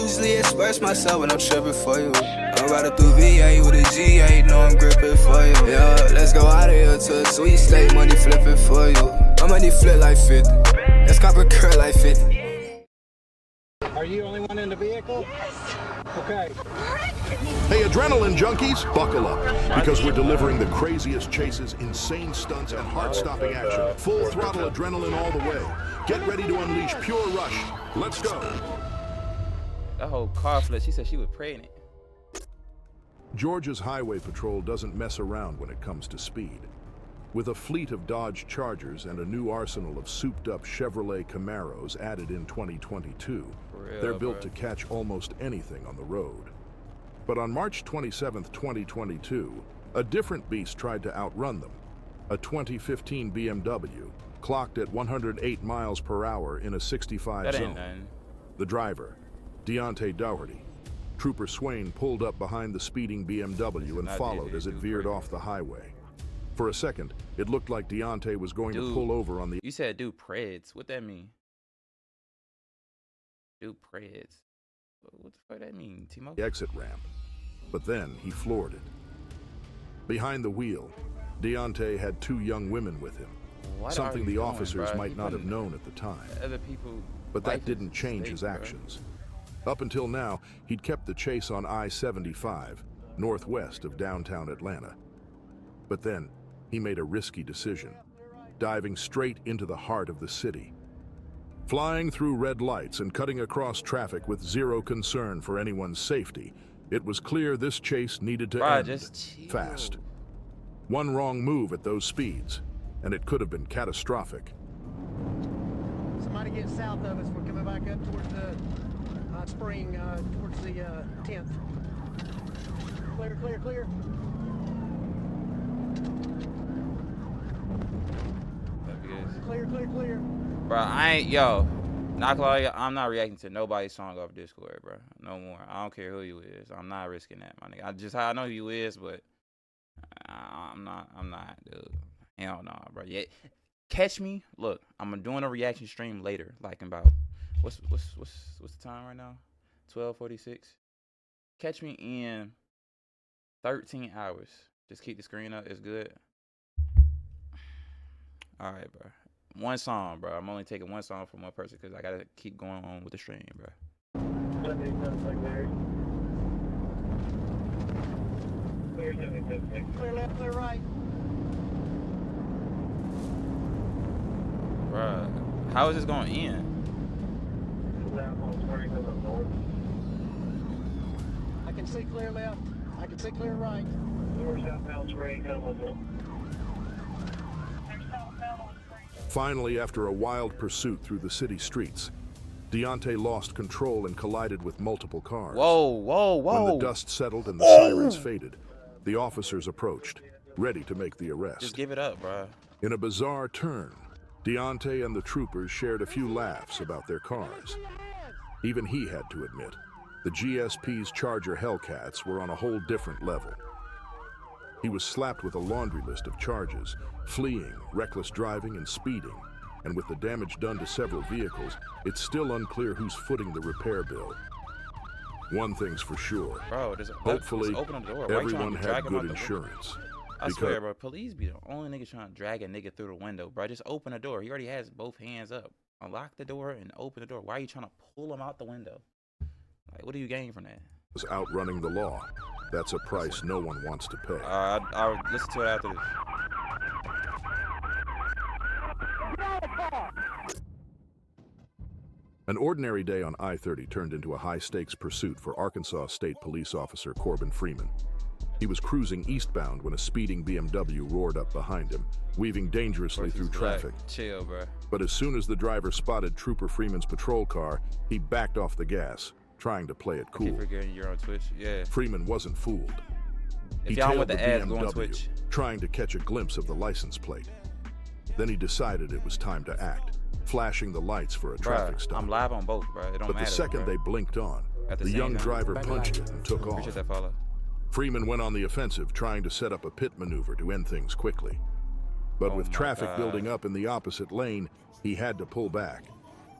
usually express myself when I'm tripping for you. I'm riding through VA with a G, know I'm gripping for you. Yeah, let's go out of here to a sweet state, money flipping for you. My money flip like 50, let's cop a curl like 50. Are you the only one in the vehicle? Yes. Okay. Hey, adrenaline junkies, buckle up, because we're delivering the craziest chases, insane stunts, and heart-stopping action. Full throttle adrenaline all the way. Get ready to unleash pure rush. Let's go. That whole car flip, she said she was pregnant. Georgia's highway patrol doesn't mess around when it comes to speed. With a fleet of Dodge Chargers and a new arsenal of souped-up Chevrolet Camaros added in 2022, they're built to catch almost anything on the road. But on March 27, 2022, a different beast tried to outrun them. A 2015 BMW clocked at 108 miles per hour in a 65 zone. The driver, Deontay Dougherty. Trooper Swain pulled up behind the speeding BMW and followed as it veered off the highway. For a second, it looked like Deontay was going to pull over on the— You said do preds. What that mean? Do preds. What the fuck that mean, Timo? exit ramp. But then he floored it. Behind the wheel, Deontay had two young women with him. Something the officers might not have known at the time. Other people, but that didn't change his actions. Up until now, he'd kept the chase on I-75, northwest of downtown Atlanta. But then, he made a risky decision, diving straight into the heart of the city. Flying through red lights and cutting across traffic with zero concern for anyone's safety, it was clear this chase needed to end fast. One wrong move at those speeds, and it could have been catastrophic. Somebody get south of us. We're coming back up towards the spring, towards the 10th. Clear, clear, clear. Clear, clear, clear. Bro, I'm not reacting to nobody's song off Discord, bro. No more. I don't care who you is. I'm not risking that, my nigga. I know who you is, but I'm not, dude. Hell no, bro. Yeah, catch me. Look, I'm doing a reaction stream later, like in about what's the time right now? 12:46. Catch me in 13 hours. Just keep the screen up. It's good. All right, bro. One song, bro. I'm only taking one song from one person because I gotta keep going on with the stream, bro. Clear left, clear right. Bro, how is this going to end? I can see clear left. I can see clear right. Finally, after a wild pursuit through the city streets, Deontay lost control and collided with multiple cars. Whoa, whoa, whoa. When the dust settled and the sirens faded, the officers approached, ready to make the arrest. Just give it up, bro. In a bizarre turn, Deontay and the troopers shared a few laughs about their cars. Even he had to admit, the GSP's Charger Hellcats were on a whole different level. He was slapped with a laundry list of charges, fleeing, reckless driving, and speeding. And with the damage done to several vehicles, it's still unclear who's footing the repair bill. One thing's for sure. Bro, hopefully, everyone had good insurance. I swear, bro, police be the only niggas trying to drag a nigga through the window, bro. Just open the door. He already has both hands up. Unlock the door and open the door. Why are you trying to pull him out the window? Like, what do you gain from that? Was outrunning the law. That's a price no one wants to pay. I'll listen to it after this. An ordinary day on I-30 turned into a high-stakes pursuit for Arkansas State Police Officer Corbin Freeman. He was cruising eastbound when a speeding BMW roared up behind him, weaving dangerously through traffic. Chill, bro. But as soon as the driver spotted Trooper Freeman's patrol car, he backed off the gas, trying to play it cool. I keep forgetting you're on Twitch. Yeah. Freeman wasn't fooled. If y'all want the ads, go on Twitch. Trying to catch a glimpse of the license plate. Then he decided it was time to act, flashing the lights for a traffic stop. I'm live on both, bro. It don't matter. But the second they blinked on, the young driver punched it and took off. That follow. Freeman went on the offensive, trying to set up a pit maneuver to end things quickly. But with traffic building up in the opposite lane, he had to pull back.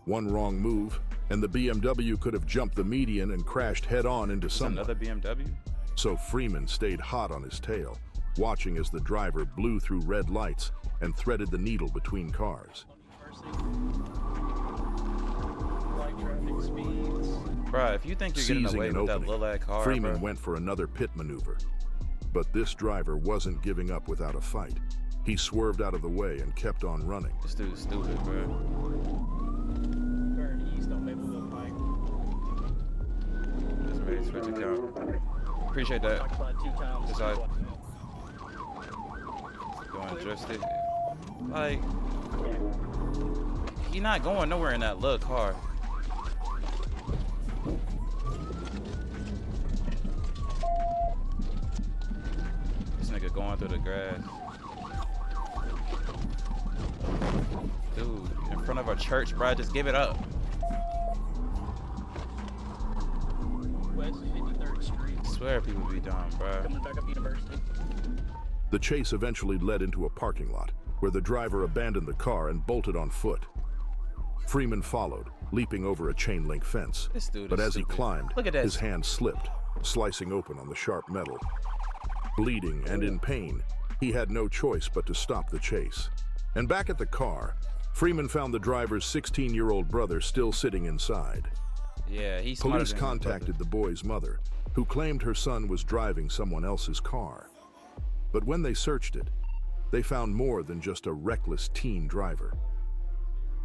One wrong move, and the BMW could have jumped the median and crashed head-on into someone. Another BMW? So Freeman stayed hot on his tail, watching as the driver blew through red lights and threaded the needle between cars. Bruh, if you think you're getting away with that little ass car, Freeman bro. went for another pit maneuver. But this driver wasn't giving up without a fight. He swerved out of the way and kept on running. This dude's stupid, bro. Just made switch account. Appreciate that. Just like going just it. Like he not going nowhere in that little car. This nigga going through the grass. Dude, in front of a church, bro. Just give it up. West 53rd Street. I swear people be dumb, bro. Coming back up University. The chase eventually led into a parking lot, where the driver abandoned the car and bolted on foot. Freeman followed, leaping over a chain-link fence. This dude But is as he stupid. climbed, Look at this. his hand slipped, slicing open on the sharp metal. Bleeding and in pain, he had no choice but to stop the chase. And back at the car, Freeman found the driver's 16-year-old brother still sitting inside. Yeah, he's Police contacted the boy's mother, who claimed her son was driving someone else's car. But when they searched it, they found more than just a reckless teen driver.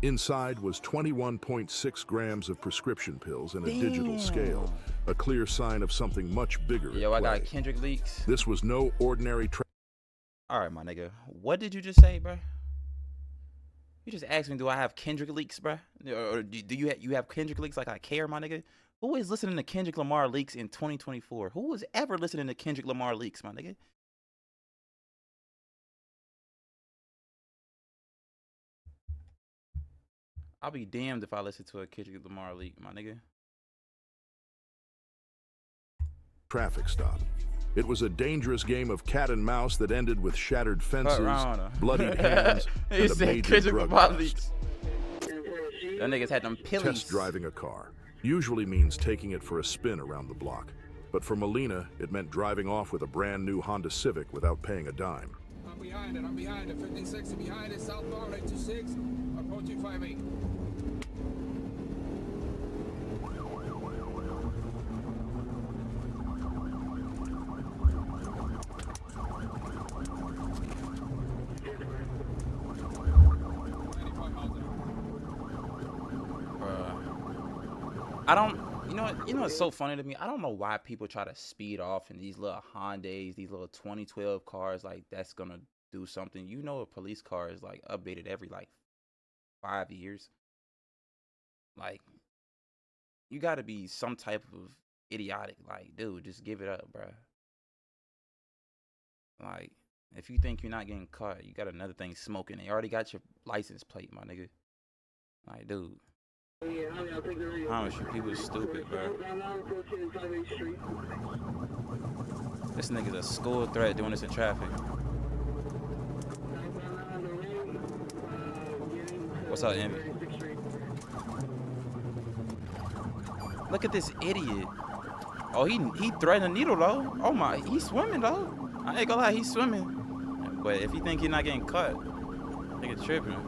Inside was 21.6 grams of prescription pills and a digital scale, a clear sign of something much bigger at Yo, I play. got Kendrick leaks. This was no ordinary All right, my nigga. What did you just say, bro? You just asked me, do I have Kendrick leaks, bro? Or do you have Kendrick leaks like I care, my nigga? Who is listening to Kendrick Lamar leaks in 2024? Who was ever listening to Kendrick Lamar leaks, my nigga? I'll be damned if I listen to a Kendrick Lamar leak, my nigga. traffic stop. It was a dangerous game of cat and mouse that ended with shattered fences, bloodied hands, and a major drug bust. That niggas had them pillies. Test driving a car usually means taking it for a spin around the block. But for Molina, it meant driving off with a brand new Honda Civic without paying a dime. I'm behind it. 1560 behind it, southbound 826, approaching 58. I don't, you know what's so funny to me? I don't know why people try to speed off in these little Hondas, these little 2012 cars, like that's gonna do something. You know, a police car is like updated every like 5 years. Like, you gotta be some type of idiotic. Like, dude, just give it up, bruh. Like, if you think you're not getting caught, you got another thing smoking. They already got your license plate, my nigga. Like, dude. I promise you, people are stupid, bro. This nigga's a school threat doing this in traffic. What's up, Envy? Look at this idiot. Oh, he threading a needle, though. Oh, my. He's swimming, though. I ain't gonna lie, he's swimming. But if you think you're not getting cut, nigga tripping.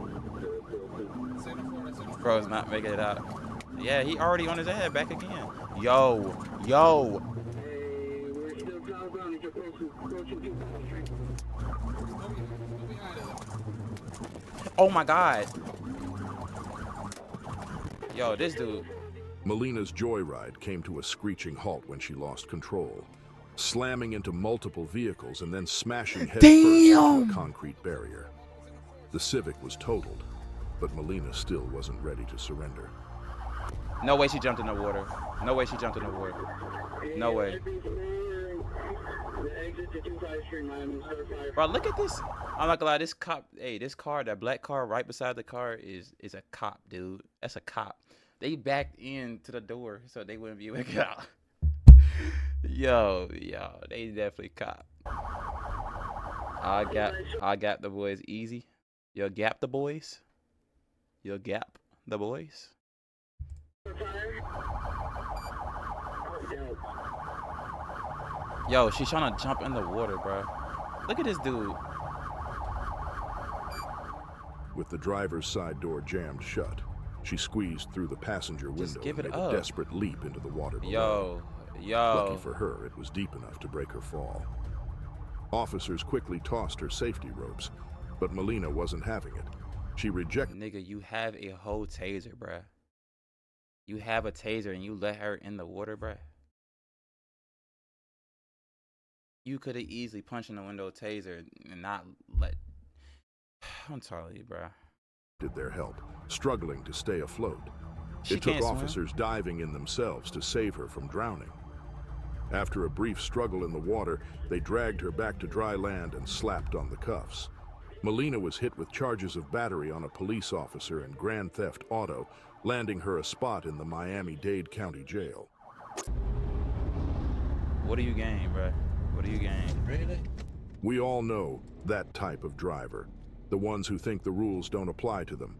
Bro's not making it out. Yeah, he already on his ass back again. Yo. Oh my God. Yo, this dude. Molina's joyride came to a screeching halt when she lost control, slamming into multiple vehicles and then smashing headfirst into a concrete barrier. The Civic was totaled, but Molina still wasn't ready to surrender. No way she jumped in the water. No way she jumped in the water. No way. Bro, look at this. I'm not gonna lie, this cop, hey, this car, that black car right beside the car is a cop, dude. That's a cop. They backed into the door so they wouldn't be able to get out. Yo, they definitely cop. I got the boys easy. You'll gap the boys. You'll gap the boys. Yo, she's trying to jump in the water, bro. Look at this dude. With the driver's side door jammed shut, she squeezed through the passenger window give and it made up. a desperate leap into the water below. Yo. Lucky for her, it was deep enough to break her fall. Officers quickly tossed her safety ropes, but Melina wasn't having it. She rejected. Nigga, you have a whole taser, bruh. You have a taser and you let her in the water, bruh. You could have easily punched in the window taser and not let. I'm telling you, bruh. Their help, struggling to stay afloat. She It took can't swim. officers diving in themselves to save her from drowning. After a brief struggle in the water, they dragged her back to dry land and slapped on the cuffs. Melina was hit with charges of battery on a police officer and grand theft auto, landing her a spot in the Miami-Dade County Jail. What do you gain, bruh? What do you gain? Really? We all know that type of driver, the ones who think the rules don't apply to them.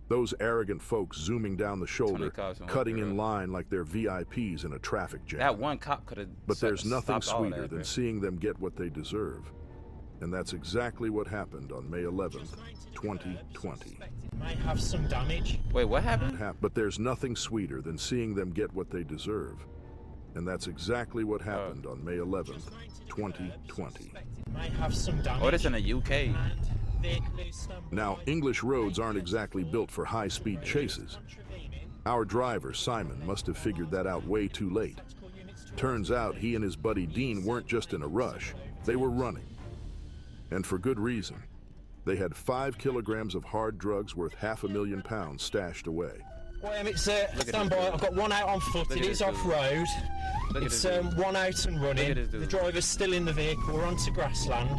Those arrogant folks zooming down the shoulder, cutting in line like they're VIPs in a traffic jam. That one cop could have. But there's nothing sweeter than seeing them get what they deserve. And that's exactly what happened on May 11th, 2020. Might have some damage. Wait, what happened? But there's nothing sweeter than seeing them get what they deserve. And that's exactly what happened on May 11th, 2020. Might have some damage. Oh, this in the UK. Now, English roads aren't exactly built for high-speed chases. Our driver, Simon, must have figured that out way too late. Turns out he and his buddy Dean weren't just in a rush, they were running. And for good reason. They had 5 kilograms of hard drugs worth £500,000 pounds stashed away. Well, it's stand by. I've got one out on foot. It is off-road. It's one out and running. The driver's still in the vehicle. We're onto grassland.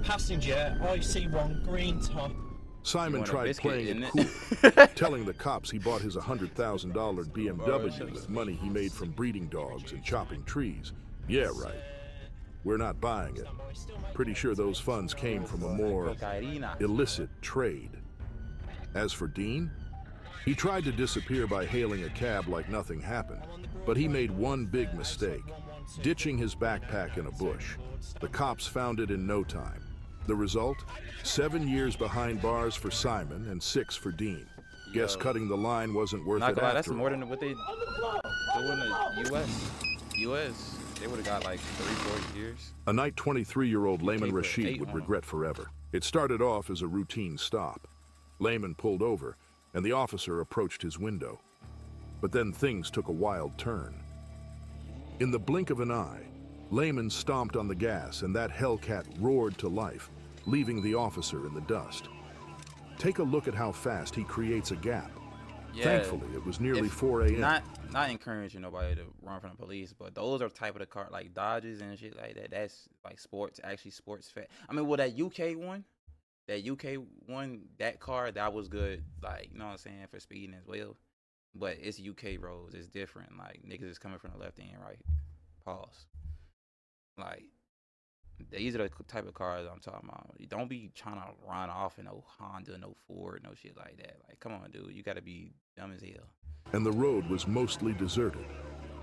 Passenger, IC1, green top. Simon tried playing it cool, telling the cops he bought his $100,000 BMW with money he made from breeding dogs and chopping trees. Yeah, right. We're not buying it. Pretty sure those funds came from a more illicit trade. As for Dean, he tried to disappear by hailing a cab like nothing happened, but he made one big mistake, ditching his backpack in a bush. The cops found it in no time. The result? 7 years behind bars for Simon and 6 for Dean. Guess cutting the line wasn't worth it after all. That's more than what they do in the US. They would have got like 3-4 years. A night 23-year-old Layman Rashid would regret forever. It started off as a routine stop. Layman pulled over, and the officer approached his window. But then things took a wild turn. In the blink of an eye, Layman stomped on the gas, and that Hellcat roared to life, leaving the officer in the dust. Take a look at how fast he creates a gap. Yeah, thankfully, it was nearly 4 a.m. Not encouraging nobody to run from the police, but those are type of the car like Dodges and shit like that. That's like sports fat. I mean, well, that UK one, that car, that was good. Like, you know what I'm saying, for speeding as well. But it's UK roads, it's different. Like, niggas is coming from the left and right. Pause. Like, these are the type of cars I'm talking about. You don't be trying to run off in no Honda, no Ford, no shit like that. Like, come on, dude. You gotta be dumb as hell. And the road was mostly deserted.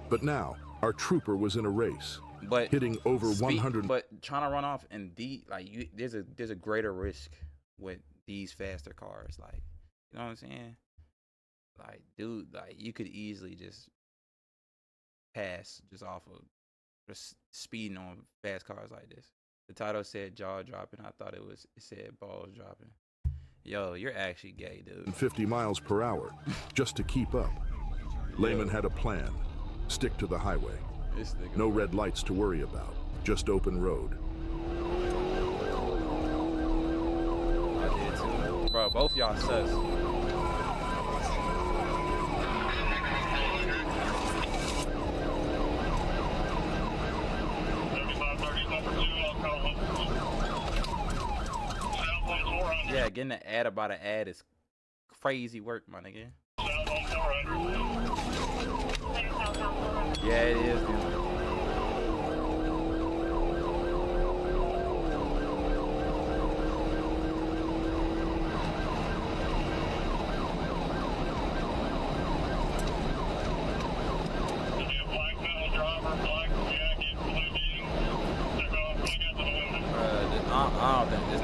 But now, our trooper was in a race, hitting over 100. But trying to run off in there's a greater risk with these faster cars. Like, you know what I'm saying? Like, dude, like, you could easily just pass just off of just speeding on fast cars like this. The title said jaw dropping. I thought it said balls dropping. Yo, you're actually gay, dude. 50 miles per hour, just to keep up. Layman had a plan. Stick to the highway. No red lights to worry about. Just open road. I did too. Bro, both y'all sus. Yeah, getting an ad about an ad is crazy work, my nigga. Yeah, it is, dude.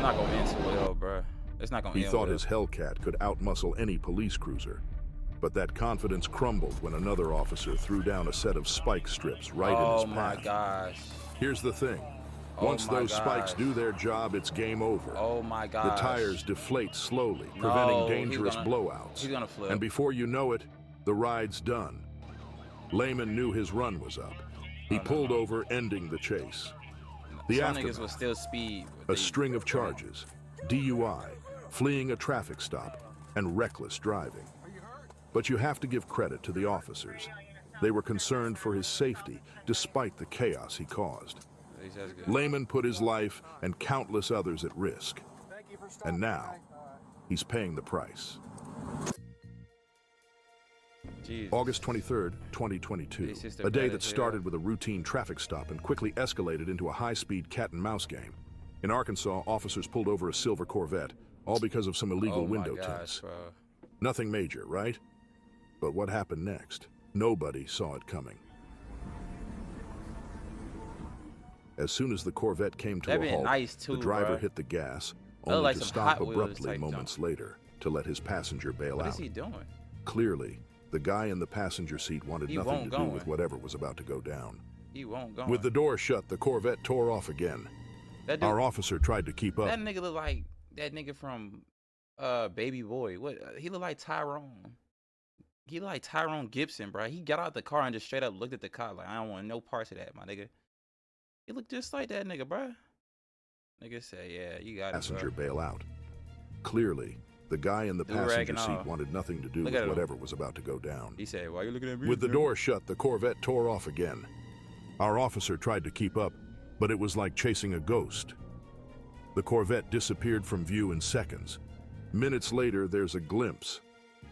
not gonna end too well, bro. It's not gonna He end thought well. his Hellcat could outmuscle any police cruiser. But that confidence crumbled when another officer threw down a set of spike strips right in his Oh my path. gosh. Here's the thing. Oh Once my those spikes gosh. do their job, it's game over. Oh my The gosh. tires deflate slowly, No, preventing he's dangerous gonna- blowouts. He's gonna flip. And before you know it, the ride's done. Lehman knew his run was up. He pulled over, ending the chase. The Some niggas aftermath, was still speed. a string of charges, DUI, fleeing a traffic stop, and reckless driving. But you have to give credit to the officers. They were concerned for his safety, despite the chaos he caused. Lehman put his life and countless others at risk. And now, he's paying the price. Jesus. August 23rd, 2022, a day that started with a routine traffic stop and quickly escalated into a high-speed cat-and-mouse game. In Arkansas, officers pulled over a silver Corvette, all because of some illegal window tints. Bro. Nothing major, right? But what happened next? Nobody saw it coming. As soon as the Corvette came to a halt, nice too, the driver bro. hit the gas, Look only like to some stop Hot Wheels abruptly type moments later to let his passenger bail What out. is he doing? Clearly, the guy in the passenger seat wanted He nothing won't to do go with in. whatever was about to go down. He won't go. With the door shut, the Corvette tore off again. That dude, Our officer tried to keep up. that nigga look like that nigga from Baby Boy. What? He look like Tyrone. He look like Tyrone Gibson, bro. He got out the car and just straight up looked at the cop like, I don't want no parts of that, my nigga. He looked just like that nigga, bro. Nigga said, yeah, you got Passenger it, bro. bail out. Clearly, the guy in the Do-rag passenger and seat all. wanted nothing to do Look with at him. whatever was about to go down. He said, why you looking at me? With the door shut, the Corvette tore off again. Our officer tried to keep up, but it was like chasing a ghost. The Corvette disappeared from view in seconds. Minutes later, there's a glimpse.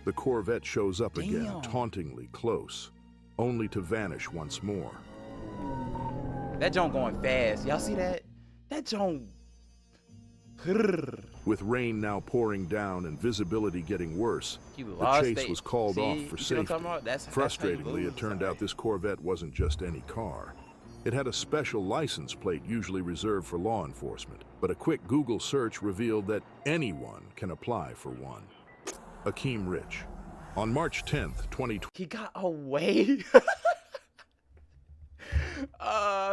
The Corvette shows up again, Damn. tauntingly close, only to vanish once more. That joint going fast. Y'all see that? That joint. With rain now pouring down and visibility getting worse, He the lost chase it. was called See, off you for see what I'm safety. talking about? That's how you Frustratingly, lose. it turned out this Corvette wasn't just any car. It had a special license plate usually reserved for law enforcement, but a quick Google search revealed that anyone can apply for one. Akeem Rich. On March 10th, 2020, He got away.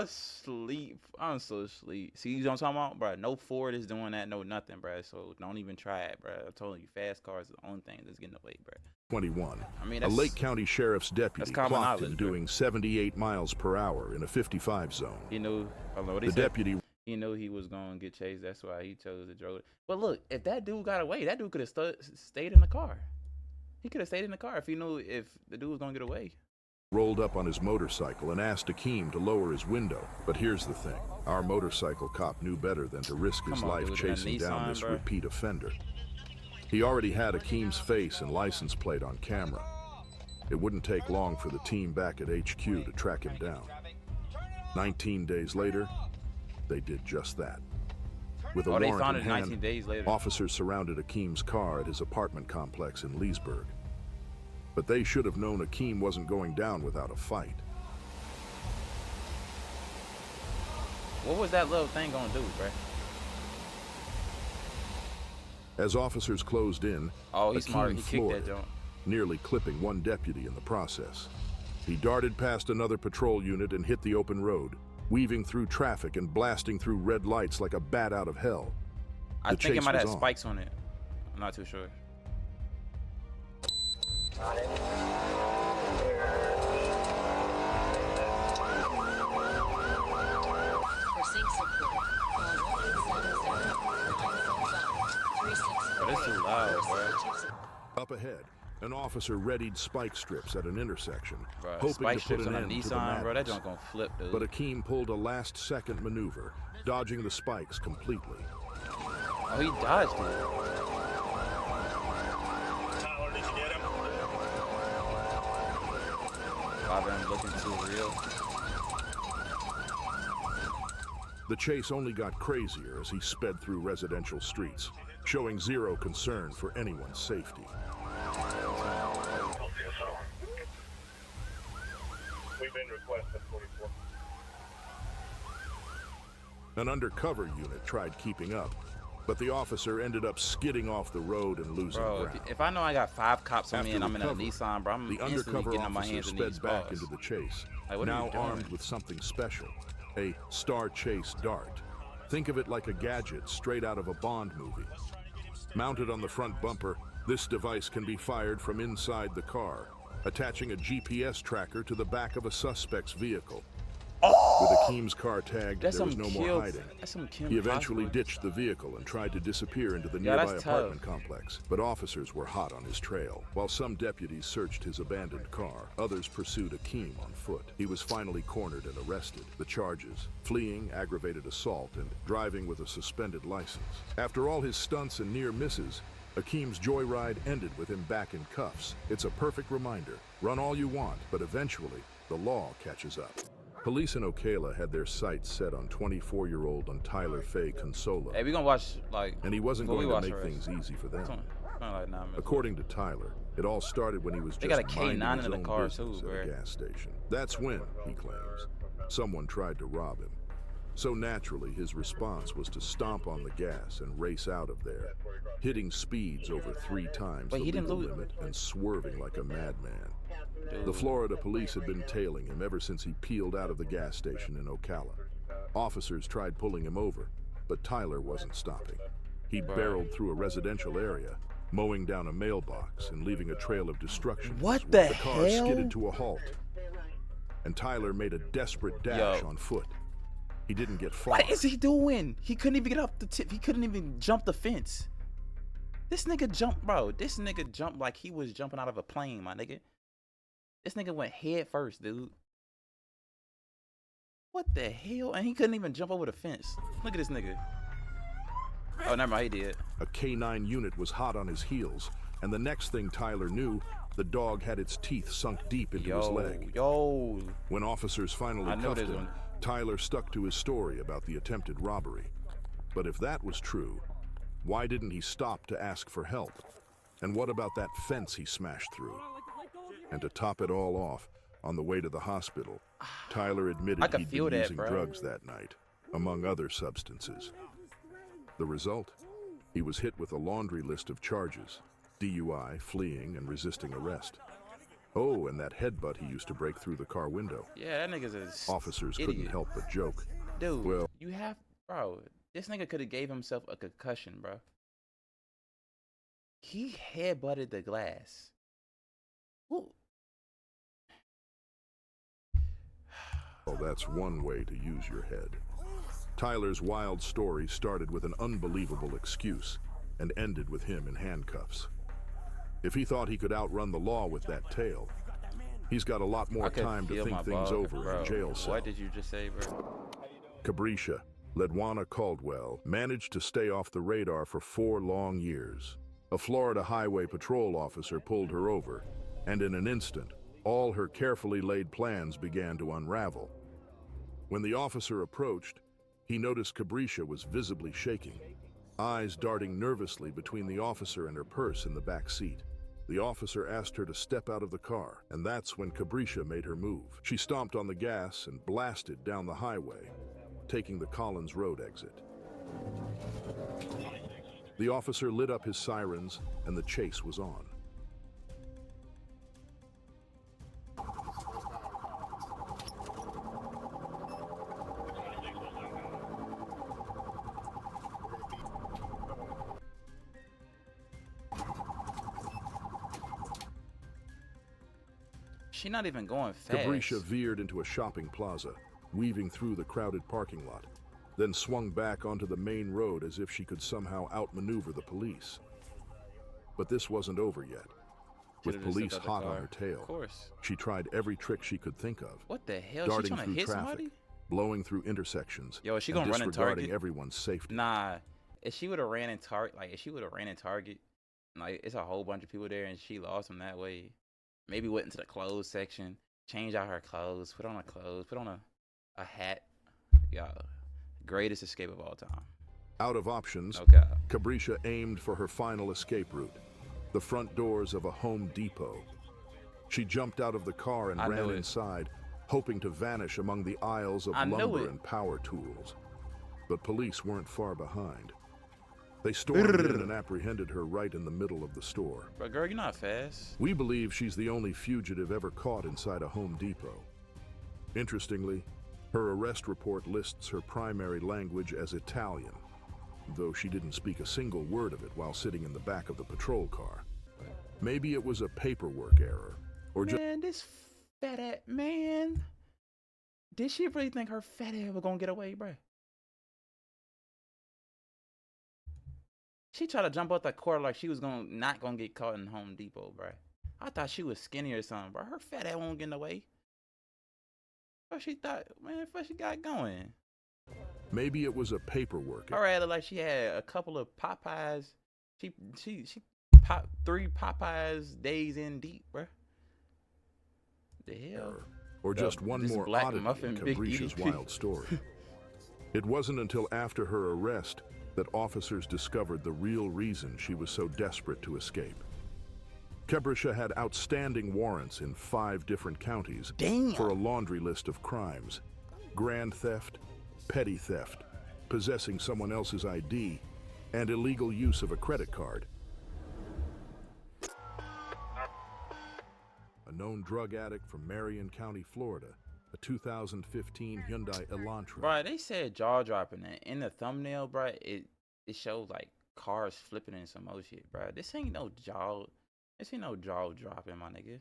Sleep. I'm so sleep. See, you know what I'm talking about, bro? No Ford is doing that, no nothing, bro. So don't even try it, bro. I told you, fast cars is the only thing that's getting away, bro. 21. I mean, A that's Lake County Sheriff's deputy common clocked him knowledge, bro. doing 78 miles per hour in a 55 zone. He knew. I don't know what he The said. deputy He knew he was gonna get chased. That's why he chose to drove it. But look, if that dude got away, that dude could have stayed in the car. He could have stayed in the car if he knew if the dude was gonna get away. rolled up on his motorcycle and asked Akeem to lower his window. But here's the thing. Our motorcycle cop knew better than to risk his Come on, life dude, chasing that down Nissan, this bro. repeat offender. He already had Akeem's face and license plate on camera. It wouldn't take long for the team back at HQ to track him down. 19 days later, they did just that. With a Oh, they warrant found in it hand, 19 days later. officers surrounded Akeem's car at his apartment complex in Leesburg. But they should have known Akeem wasn't going down without a fight. What was that little thing gonna do, bro? As officers closed in, Oh, he's smart. Akeem He kicked floored, that joint. nearly clipping one deputy in the process. He darted past another patrol unit and hit the open road, weaving through traffic and blasting through red lights like a bat out of hell. I The think it chase might have was on. spikes on it. I'm not too sure. But it's too loud, bro. Up ahead, an officer readied spike strips at an intersection, Bro, hoping spike to put strips an on a end to the Nissan, bro. That madness. joint gonna flip, dude. But Akeem pulled a last-second maneuver, dodging the spikes completely. Oh, he dodged it. Tyler, did you get him? Bobby, I'm looking too real. The chase only got crazier as he sped through residential streets, showing zero concern for anyone's safety. We've been requested 44. An undercover unit tried keeping up, but the officer ended up skidding off the road and losing ground. If I know I got 5 cops on me and I'm in a recovery, Nissan, bro, I'm the instantly undercover getting on my officer hands and sped knees. back into the chase, Like, what are now you doing? armed with something special, a Star Chase dart. Think of it like a gadget straight out of a Bond movie. Mounted on the front bumper, this device can be fired from inside the car, attaching a GPS tracker to the back of a suspect's vehicle. With Akeem's car tagged, there was no more hiding. He eventually ditched the vehicle and tried to disappear into the nearby apartment complex, but officers were hot on his trail. While some deputies searched his abandoned car, others pursued Akeem on foot. He was finally cornered and arrested. The charges: fleeing, aggravated assault, and driving with a suspended license. After all his stunts and near misses, Akeem's joyride ended with him back in cuffs. It's a perfect reminder: run all you want, but eventually the law catches up. Police in Ocala had their sights set on 24-year-old Tyler Faye Consola. Hey, we gonna watch, like, and he wasn't going to make things easy for them. According to Tyler, it all started when he was just minding his own business at a gas station. That's when, he claims, someone tried to rob him. So naturally, his response was to stomp on the gas and race out of there, hitting speeds over 3 times the legal limit and swerving like a madman. The Florida police had been tailing him ever since he peeled out of the gas station in Ocala. Officers tried pulling him over, but Tyler wasn't stopping. He barreled through a residential area, mowing down a mailbox and leaving a trail of destruction. What the hell? The car skidded to a halt, and Tyler made a desperate dash on foot. He didn't get far. What is he doing? He couldn't even get up the tip. He couldn't even jump the fence. This nigga jumped, bro. This nigga jumped like he was jumping out of a plane, my nigga. This nigga went head first, dude. What the hell? And he couldn't even jump over the fence. Look at this nigga. Oh, never mind, he did. A K9 unit was hot on his heels, and the next thing Tyler knew, the dog had its teeth sunk deep into his leg. When officers finally cuffed him, Tyler stuck to his story about the attempted robbery. But if that was true, why didn't he stop to ask for help? And what about that fence he smashed through? And to top it all off, on the way to the hospital, Tyler admitted he'd been using drugs that night, among other substances. The result? He was hit with a laundry list of charges: DUI, fleeing, and resisting arrest. Oh, and that headbutt he used to break through the car window. Yeah, that nigga's a Officers couldn't help but joke. Dude, well, you have, bro, this nigga could have gave himself a concussion, bro. He headbutted the glass. Ooh. Well, that's one way to use your head. Tyler's wild story started with an unbelievable excuse and ended with him in handcuffs. If he thought he could outrun the law with that tale, he's got a lot more time to think things over in a jail cell. What did you just say, bro? Cabria, Ledwana Caldwell, managed to stay off the radar for 4 long years. A Florida Highway Patrol officer pulled her over, and in an instant, all her carefully laid plans began to unravel. When the officer approached, he noticed Cabria was visibly shaking, eyes darting nervously between the officer and her purse in the back seat. The officer asked her to step out of the car, and that's when Cabria made her move. She stomped on the gas and blasted down the highway, taking the Collins Road exit. The officer lit up his sirens, and the chase was on. She's not even going fast. Cabria veered into a shopping plaza, weaving through the crowded parking lot, then swung back onto the main road as if she could somehow outmaneuver the police. But this wasn't over yet. With police hot on her tail, she tried every trick she could think of. What the hell? Darting through traffic, blowing through intersections, is she gonna run in Target? Everyone's safety. Nah, if she would have ran in Target, like it's a whole bunch of people there, and she lost them that way. Maybe went into the clothes section, changed out her clothes, put on her clothes, put on a hat. Yeah, greatest escape of all time. Out of options, Cabria aimed for her final escape route, the front doors of a Home Depot. She jumped out of the car and ran inside, hoping to vanish among the aisles of lumber and power tools. But police weren't far behind. They stormed in and apprehended her right in the middle of the store. But girl, you're not fast. We believe she's the only fugitive ever caught inside a Home Depot. Interestingly, her arrest report lists her primary language as Italian, though she didn't speak a single word of it while sitting in the back of the patrol car. Maybe it was a paperwork error, or just— Man, this fat ass, man. Did she really think her fat ass was gonna get away, bruh? She tried to jump out that car like she was not gonna get caught in Home Depot, bruh. I thought she was skinny or something, bruh. Her fat ass won't get in the way. What she thought, man, what she got going? Maybe it was a paperwork error. Her ass looked like she had a couple of Popeyes. She popped 3 Popeyes days in deep, bruh. The hell? Or just one this more black oddity muffin, in big Cabricia's EDP. wild story. It wasn't until after her arrest that officers discovered the real reason she was so desperate to escape. Cabricia had outstanding warrants in 5 different counties for a laundry list of crimes: grand theft, petty theft, possessing someone else's ID, and illegal use of a credit card. A known drug addict from Marion County, Florida, a 2015 Hyundai Elantra. Bro, they said jaw dropping. In the thumbnail, bro, it shows like cars flipping and some other shit, bro. This ain't no jaw dropping, my nigga.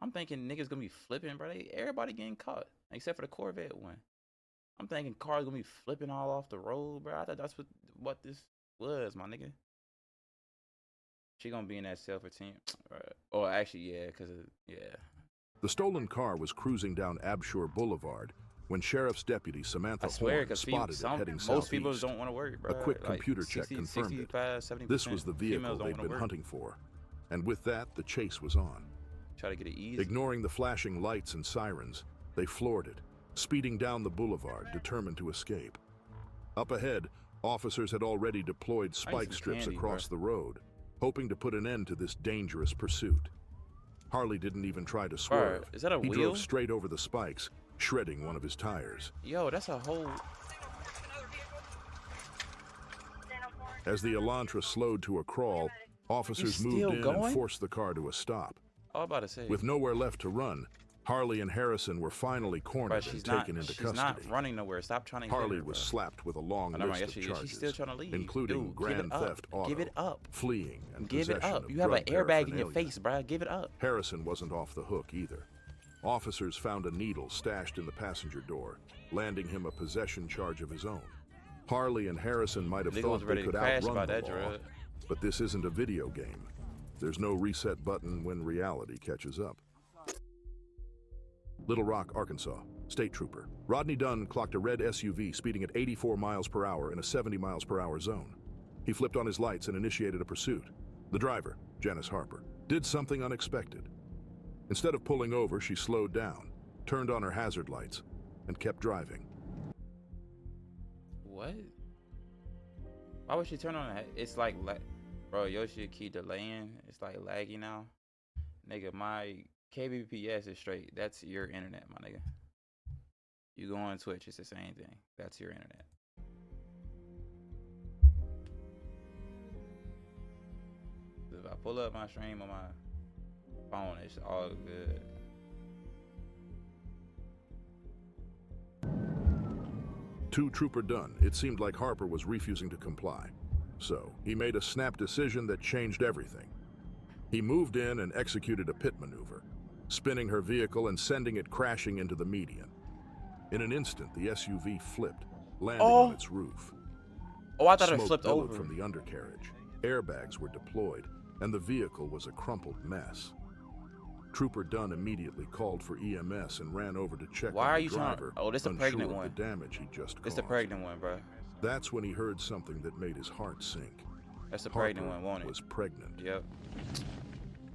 I'm thinking niggas gonna be flipping, bro. Everybody getting caught except for the Corvette one. I'm thinking cars gonna be flipping all off the road, bro. I thought that's what this was, my nigga. She gonna be in that cell for 10, or actually, yeah, yeah. The stolen car was cruising down Abshore Boulevard when Sheriff's Deputy Samantha Horn spotted it heading southeast. Most people don't want to work, bro. A quick Like computer check confirmed it. 70% This was the vehicle they'd been hunting for, and with that, the chase was on. Try to get it easy. Ignoring the flashing lights and sirens, they floored it, speeding down the boulevard, determined to escape. Up ahead, officers had already deployed spike strips across the road, hoping to put an end to this dangerous pursuit. Harley didn't even try to swerve. Is that a He wheel? drove straight over the spikes, shredding one of his tires. Yo, that's a whole... As the Elantra slowed to a crawl, officers moved in and forced the car to a stop. I was about to say. With nowhere left to run, Harley and Harrison were finally cornered and taken into custody. She's not running nowhere. Stop trying to Harley was slapped with a long list of charges, she's still trying to leave. including grand theft auto, give it up. fleeing, and Give it possession up. of You have an drug airbag in your paraphernalia. face, bro. Give it up. Harrison wasn't off the hook either. Officers found a needle stashed in the passenger door, landing him a possession charge of his own. Harley and Harrison might have thought they could outrun the law, but this isn't a video game. There's no reset button when reality catches up. Little Rock, Arkansas. State Trooper Rodney Dunn clocked a red SUV speeding at 84 miles per hour in a 70 miles per hour zone. He flipped on his lights and initiated a pursuit. The driver, Janice Harper, did something unexpected. Instead of pulling over, she slowed down, turned on her hazard lights, and kept driving. What? Why would she turn on that? It's like, bro, your shit keep delaying. It's like laggy now. Nigga, my KBPS is straight. That's your internet, my nigga. You go on Twitch, it's the same thing. That's your internet. If I pull up my stream on my phone, it's all good. To Trooper Dunn, it seemed like Harper was refusing to comply. So, he made a snap decision that changed everything. He moved in and executed a pit maneuver, spinning her vehicle and sending it crashing into the median. In an instant, the SUV flipped, landing on its roof. Oh, I thought Smoke it flipped billowed over. from the undercarriage. Airbags were deployed, and the vehicle was a crumpled mess. Trooper Dunn immediately called for EMS and ran over to check Why on are the you trying? driver, Oh, this is a unsure pregnant of one. the damage he just caused. It's the pregnant one, bro. That's when he heard something that made his heart sink. That's the pregnant Harper one, won't it? was pregnant. Yep.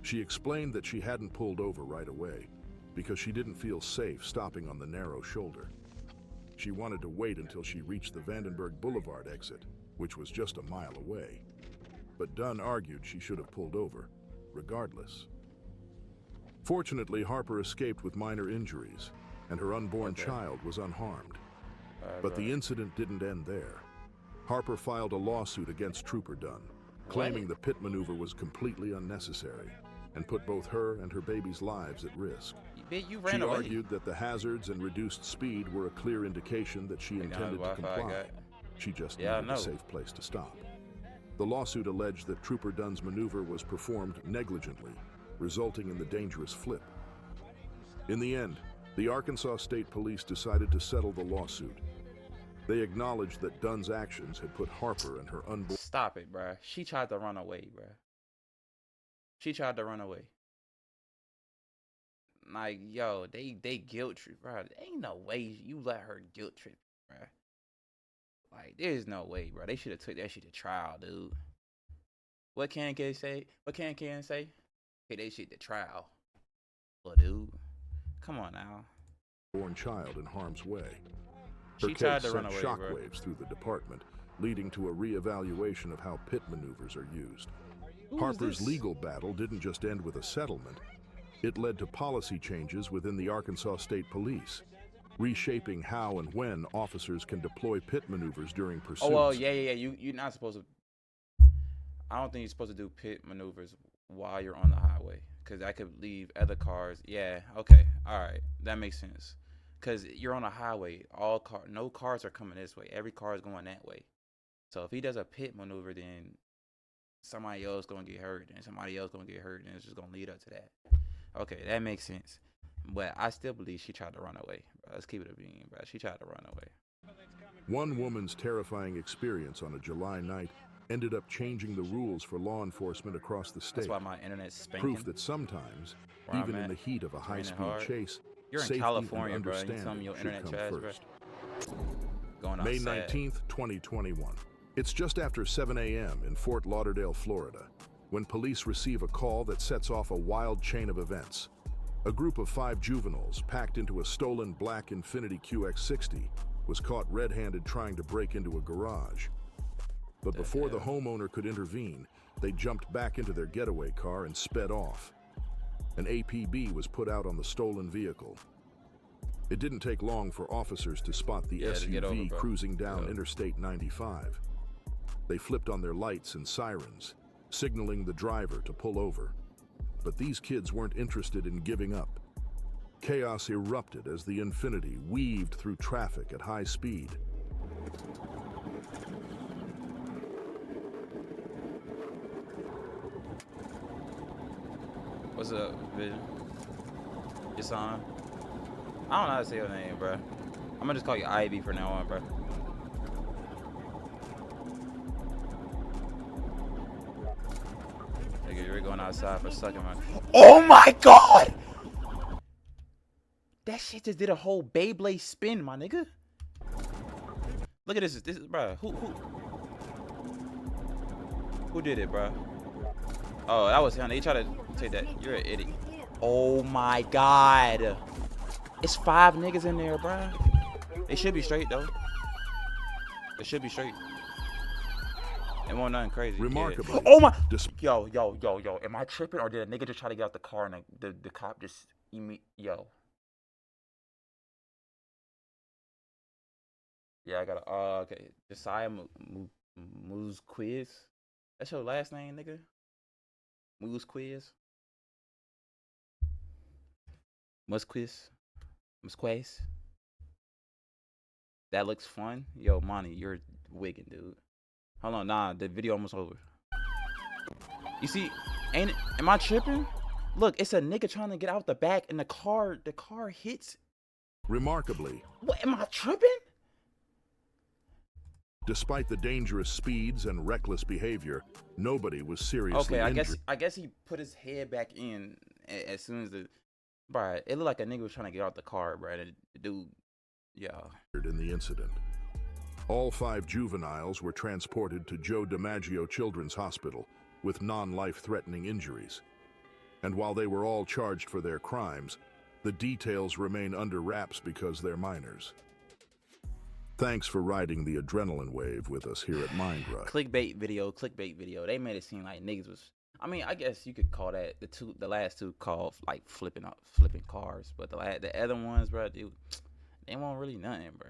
She explained that she hadn't pulled over right away because she didn't feel safe stopping on the narrow shoulder. She wanted to wait until she reached the Vandenberg Boulevard exit, which was just a mile away. But Dunn argued she should have pulled over, regardless. Fortunately, Harper escaped with minor injuries, and her unborn child was unharmed. But the incident didn't end there. Harper filed a lawsuit against Trooper Dunn, claiming the pit maneuver was completely unnecessary and put both her and her baby's lives at risk. You ran She away. argued that the hazards and reduced speed were a clear indication that she intended to comply. She just needed a safe place to stop. The lawsuit alleged that Trooper Dunn's maneuver was performed negligently, resulting in the dangerous flip. In the end, the Arkansas State Police decided to settle the lawsuit. They acknowledged that Dunn's actions had put Harper and her unborn... Stop it, bruh. She tried to run away, bruh. She tried to run away. Like, yo, they guilt trip, bruh. Ain't no way you let her guilt trip, bruh. Like, there's no way, bruh. They should have took that shit to trial, dude. What can say? What can say? Hey, they shit to trial. Well, dude, come on now. Born child in harm's way. She Her tried case to run sent away, shockwaves through the department, leading to a re-evaluation of how pit maneuvers are used. Harper's legal battle didn't just end with a settlement. It led to policy changes within the Arkansas State Police, reshaping how and when officers can deploy pit maneuvers during pursuits. Oh, well, yeah. You're not supposed to... I don't think you're supposed to do pit maneuvers while you're on the highway, because that could leave other cars. Yeah, okay, all right, that makes sense. Because you're on a highway, no cars are coming this way. Every car is going that way. So if he does a pit maneuver, then somebody else gonna get hurt, and somebody else gonna get hurt, and it's just gonna lead up to that. Okay, that makes sense. But I still believe she tried to run away. Bro. Let's keep it a bean, bro. She tried to run away. One woman's terrifying experience on a July night ended up changing the rules for law enforcement across the state. That's why my internet's spanking. Proof that sometimes, even in the heat of a high-speed chase, you're in safety California, and bro. You understanding tell me your should internet come trash, first. bro. Going May outside. 19th, 2021. It's just after 7 a.m. in Fort Lauderdale, Florida, when police receive a call that sets off a wild chain of events. A group of 5 juveniles packed into a stolen black Infiniti QX60 was caught red-handed trying to break into a garage. But before the homeowner could intervene, they jumped back into their getaway car and sped off. An APB was put out on the stolen vehicle. It didn't take long for officers to spot the SUV cruising down Interstate 95. They flipped on their lights and sirens, signaling the driver to pull over. But these kids weren't interested in giving up. Chaos erupted as the Infiniti weaved through traffic at high speed. What's up, Vision? Your son? I don't know how to say your name, bro. I'm gonna just call you Ivy from now on, bro. Nigga, you're going outside for a second, man. Oh my god! That shit just did a whole Beyblade spin, my nigga. Look at this. This is, bro. Who did it, bro? Oh, that was him. He tried to take that. You're an idiot. Oh my god. It's 5 niggas in there, bro. They should be straight, though. They should be straight. It won't nothing crazy. Remarkably. Oh my. Yo. Am I tripping, or did a nigga just try to get out the car and the cop just yo? Yeah, I gotta. Okay. Josiah Moose Quiz. That's your last name, nigga? Moose Quiz. Musquiz. Musquiz. That looks fun. Yo, Monty, you're wigging, dude. Hold on, nah, the video almost over. You see, am I tripping? Look, it's a nigga trying to get out the back and the car hits. Remarkably. What, am I tripping? Despite the dangerous speeds and reckless behavior, nobody was seriously injured. I guess he put his head back in as soon as the... Bro, it looked like a nigga was trying to get out the car, bro. The dude, yeah. In the incident. All 5 juveniles were transported to Joe DiMaggio Children's Hospital with non-life-threatening injuries. And while they were all charged for their crimes, the details remain under wraps because they're minors. Thanks for riding the adrenaline wave with us here at MindRut. Clickbait video. They made it seem like niggas was... I mean, I guess you could call that the last 2 called like flipping cars, but the other ones, bro, dude, they weren't really nothing, bro.